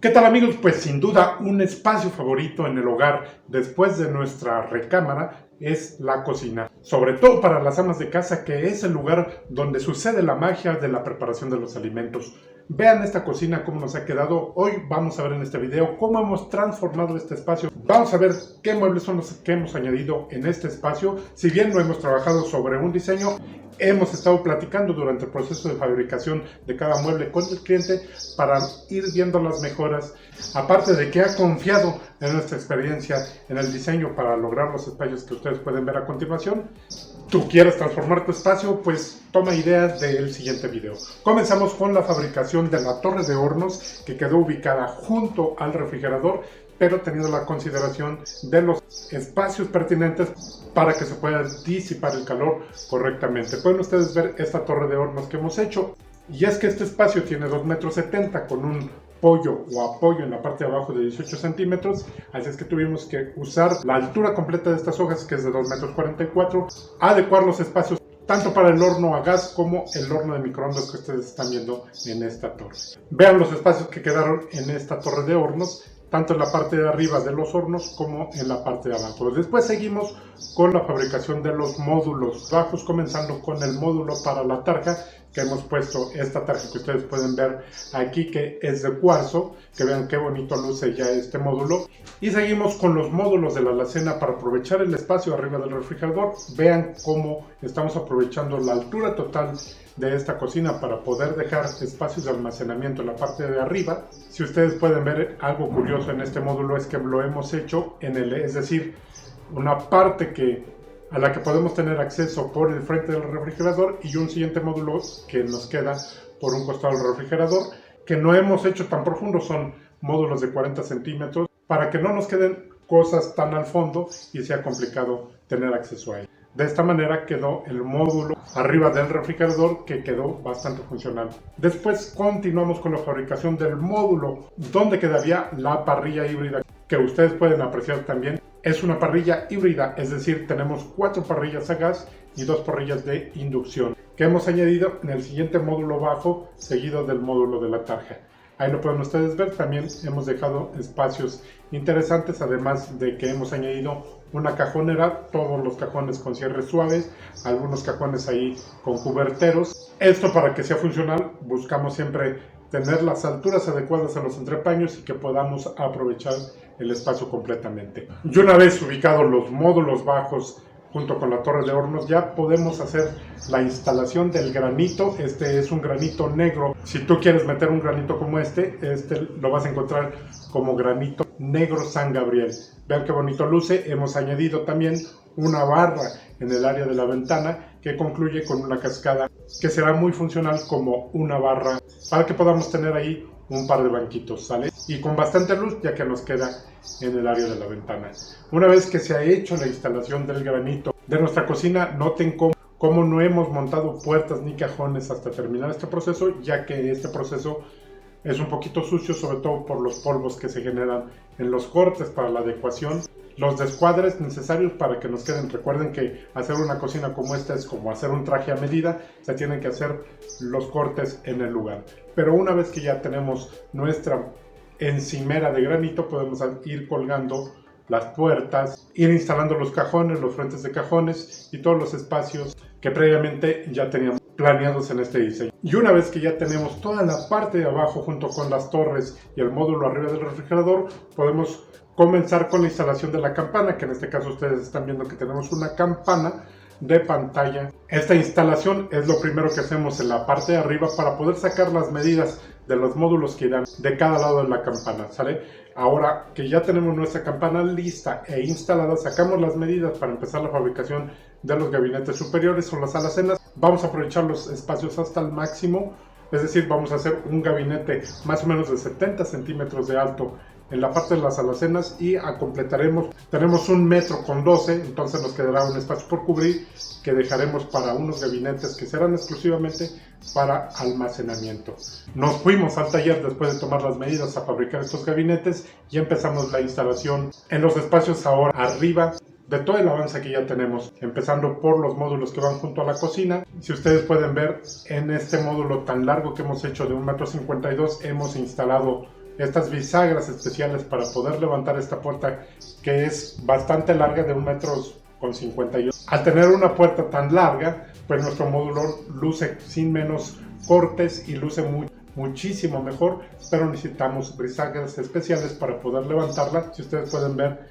¿Qué tal, amigos? Pues sin duda un espacio favorito en el hogar después de nuestra recámara es la cocina, sobre todo para las amas de casa, que es el lugar donde sucede la magia de la preparación de los alimentos. Vean esta cocina cómo nos ha quedado. Hoy vamos a ver en este video cómo hemos transformado este espacio. Vamos a ver qué muebles son los que hemos añadido en este espacio. Si bien no hemos trabajado sobre un diseño, hemos estado platicando durante el proceso de fabricación de cada mueble con el cliente para ir viendo las mejoras. Aparte de que ha confiado en nuestra experiencia en el diseño para lograr los espacios que ustedes pueden ver a continuación. ¿Tú quieres transformar tu espacio? Pues toma ideas del siguiente video. Comenzamos con la fabricación de la torre de hornos, que quedó ubicada junto al refrigerador, pero teniendo la consideración de los espacios pertinentes para que se pueda disipar el calor correctamente. Pueden ustedes ver esta torre de hornos que hemos hecho, y es que este espacio tiene 2,70 m con un pollo o apoyo en la parte de abajo de 18 centímetros, así es que tuvimos que usar la altura completa de estas hojas, que es de 2,44 m, adecuar los espacios tanto para el horno a gas como el horno de microondas que ustedes están viendo en esta torre. Vean los espacios que quedaron en esta torre de hornos, tanto en la parte de arriba de los hornos como en la parte de abajo. Después seguimos con la fabricación de los módulos bajos, comenzando con el módulo para la tarja, que hemos puesto esta tarja que ustedes pueden ver aquí, que es de cuarzo, que vean qué bonito luce ya este módulo. Y seguimos con los módulos de la alacena para aprovechar el espacio arriba del refrigerador. Vean cómo estamos aprovechando la altura total de esta cocina para poder dejar espacios de almacenamiento en la parte de arriba. Si ustedes pueden ver algo curioso en este módulo, es que lo hemos hecho en L, es decir, una parte a la que podemos tener acceso por el frente del refrigerador, y un siguiente módulo que nos queda por un costado del refrigerador, que no hemos hecho tan profundo. Son módulos de 40 centímetros para que no nos queden cosas tan al fondo y sea complicado tener acceso a él. De esta manera quedó el módulo arriba del refrigerador, que quedó bastante funcional. Después continuamos con la fabricación del módulo donde quedaría la parrilla híbrida, que ustedes pueden apreciar también. Es una parrilla híbrida, es decir, tenemos 4 parrillas a gas y 2 parrillas de inducción, que hemos añadido en el siguiente módulo bajo, seguido del módulo de la tarja. Ahí lo pueden ustedes ver. También hemos dejado espacios interesantes, además de que hemos añadido una cajonera, todos los cajones con cierres suaves, algunos cajones ahí con cuberteros. Esto, para que sea funcional, buscamos siempre tener las alturas adecuadas a los entrepaños y que podamos aprovechar el espacio completamente. Y una vez ubicados los módulos bajos junto con la torre de hornos, ya podemos hacer la instalación del granito. Este es un granito negro. Si tú quieres meter un granito como este lo vas a encontrar como granito negro San Gabriel. Vean qué bonito luce. Hemos añadido también una barra en el área de la ventana, que concluye con una cascada que será muy funcional como una barra para que podamos tener ahí un par de banquitos, ¿sale? Y con bastante luz, ya que nos queda en el área de la ventana. Una vez que se ha hecho la instalación del granito de nuestra cocina, noten cómo no hemos montado puertas ni cajones hasta terminar este proceso, ya que este proceso es un poquito sucio, sobre todo por los polvos que se generan en los cortes para la adecuación, los descuadres necesarios para que nos queden. Recuerden que hacer una cocina como esta es como hacer un traje a medida, se tienen que hacer los cortes en el lugar. Pero una vez que ya tenemos nuestra encimera de granito, podemos ir colgando las puertas, ir instalando los cajones, los frentes de cajones y todos los espacios que previamente ya teníamos planeados en este diseño. Y una vez que ya tenemos toda la parte de abajo junto con las torres y el módulo arriba del refrigerador, podemos comenzar con la instalación de la campana, que en este caso ustedes están viendo que tenemos una campana de pantalla. Esta instalación es lo primero que hacemos en la parte de arriba para poder sacar las medidas de los módulos que irán de cada lado de la campana, ¿sale? Ahora que ya tenemos nuestra campana lista e instalada, sacamos las medidas para empezar la fabricación de los gabinetes superiores o las alacenas. Vamos a aprovechar los espacios hasta el máximo, es decir, vamos a hacer un gabinete más o menos de 70 centímetros de alto en la parte de las alacenas, y completaremos, tenemos 1,12 m, entonces nos quedará un espacio por cubrir que dejaremos para unos gabinetes que serán exclusivamente para almacenamiento. Nos fuimos al taller después de tomar las medidas a fabricar estos gabinetes y empezamos la instalación en los espacios ahora arriba de todo el avance que ya tenemos, empezando por los módulos que van junto a la cocina. Si ustedes pueden ver, en este módulo tan largo que hemos hecho de 1,52 m, hemos instalado estas bisagras especiales para poder levantar esta puerta, que es bastante larga, de 1,51 m. Al tener una puerta tan larga, pues nuestro módulo luce sin menos cortes y luce muchísimo mejor, pero necesitamos bisagras especiales para poder levantarla. Si ustedes pueden ver,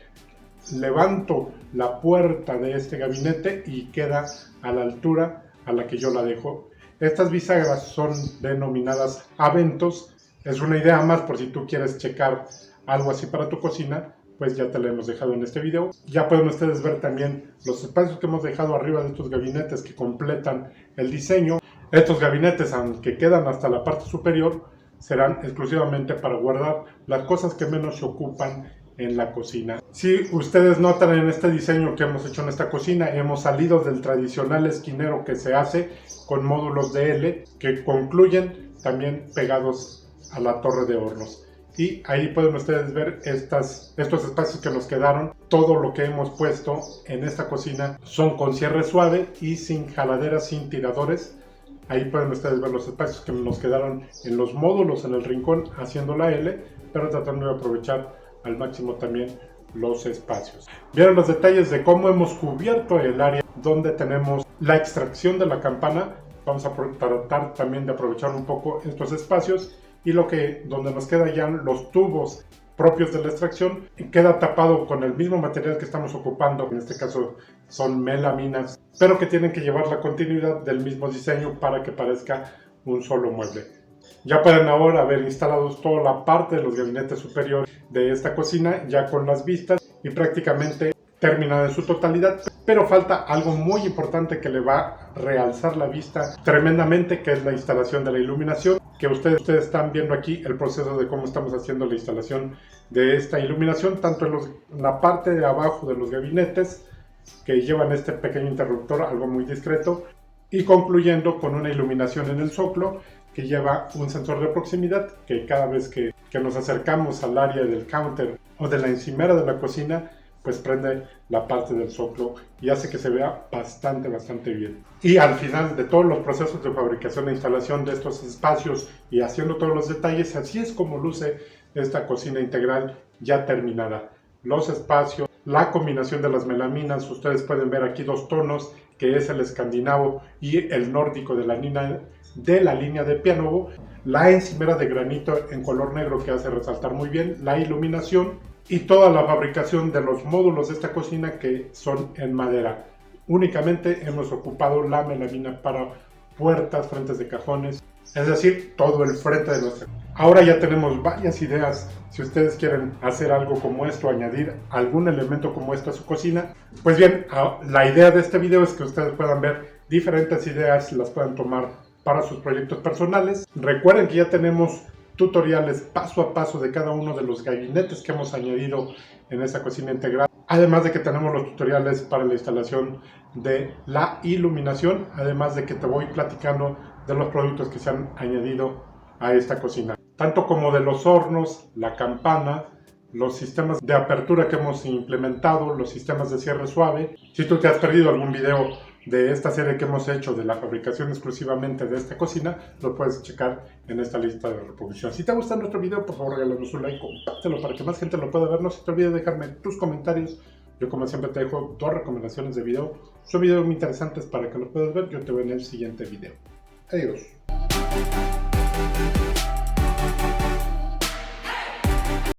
levanto la puerta de este gabinete y queda a la altura a la que yo la dejo. Estas bisagras son denominadas aventos. Es una idea más por si tú quieres checar algo así para tu cocina, pues ya te lo hemos dejado en este video. Ya pueden ustedes ver también los espacios que hemos dejado arriba de estos gabinetes que completan el diseño. Estos gabinetes, aunque quedan hasta la parte superior, serán exclusivamente para guardar las cosas que menos se ocupan en la cocina. Si ustedes notan en este diseño que hemos hecho en esta cocina, hemos salido del tradicional esquinero que se hace con módulos de L que concluyen también pegados a la torre de hornos. Y ahí pueden ustedes ver estos espacios que nos quedaron. Todo lo que hemos puesto en esta cocina son con cierre suave y sin jaladeras, sin tiradores. Ahí pueden ustedes ver los espacios que nos quedaron en los módulos en el rincón haciendo la L, pero tratando de aprovechar al máximo también los espacios. Vieron los detalles de cómo hemos cubierto el área donde tenemos la extracción de la campana. Vamos a tratar también de aprovechar un poco estos espacios, y donde nos quedan ya los tubos propios de la extracción queda tapado con el mismo material que estamos ocupando. En este caso son melaminas, pero que tienen que llevar la continuidad del mismo diseño para que parezca un solo mueble. Ya pueden ahora ver instalados toda la parte de los gabinetes superiores de esta cocina, ya con las vistas y prácticamente terminada en su totalidad, pero falta algo muy importante que le va a realzar la vista tremendamente, que es la instalación de la iluminación, que ustedes están viendo aquí el proceso de cómo estamos haciendo la instalación de esta iluminación, tanto en la parte de abajo de los gabinetes, que llevan este pequeño interruptor, algo muy discreto, y concluyendo con una iluminación en el zócalo que lleva un sensor de proximidad, que cada vez que nos acercamos al área del counter o de la encimera de la cocina, pues prende la parte del zócalo y hace que se vea bastante bien. Y al final de todos los procesos de fabricación e instalación de estos espacios y haciendo todos los detalles, así es como luce esta cocina integral ya terminada. Los espacios, la combinación de las melaminas, ustedes pueden ver aquí dos tonos, que es el escandinavo y el nórdico de la línea de Pianovo, la encimera de granito en color negro que hace resaltar muy bien la iluminación, y toda la fabricación de los módulos de esta cocina que son en madera. Únicamente hemos ocupado la melamina para puertas, frentes de cajones, es decir, todo el frente de nuestra. Ahora ya tenemos varias ideas. Si ustedes quieren hacer algo como esto, añadir algún elemento como esto a su cocina, pues bien, la idea de este video es que ustedes puedan ver diferentes ideas y las puedan tomar para sus proyectos personales. Recuerden que ya tenemos tutoriales paso a paso de cada uno de los gabinetes que hemos añadido en esta cocina integral, además de que tenemos los tutoriales para la instalación de la iluminación, además de que te voy platicando de los productos que se han añadido a esta cocina, tanto como de los hornos, la campana, los sistemas de apertura que hemos implementado, los sistemas de cierre suave. Si tú te has perdido algún video de esta serie que hemos hecho de la fabricación exclusivamente de esta cocina, lo puedes checar en esta lista de reproducción. Si te gusta nuestro video, por favor regálanos un like, compártelo para que más gente lo pueda ver. No se te olvide dejarme tus comentarios. Yo como siempre te dejo 2 recomendaciones de video. Son videos muy interesantes para que los puedas ver. Yo te veo en el siguiente video. Adiós.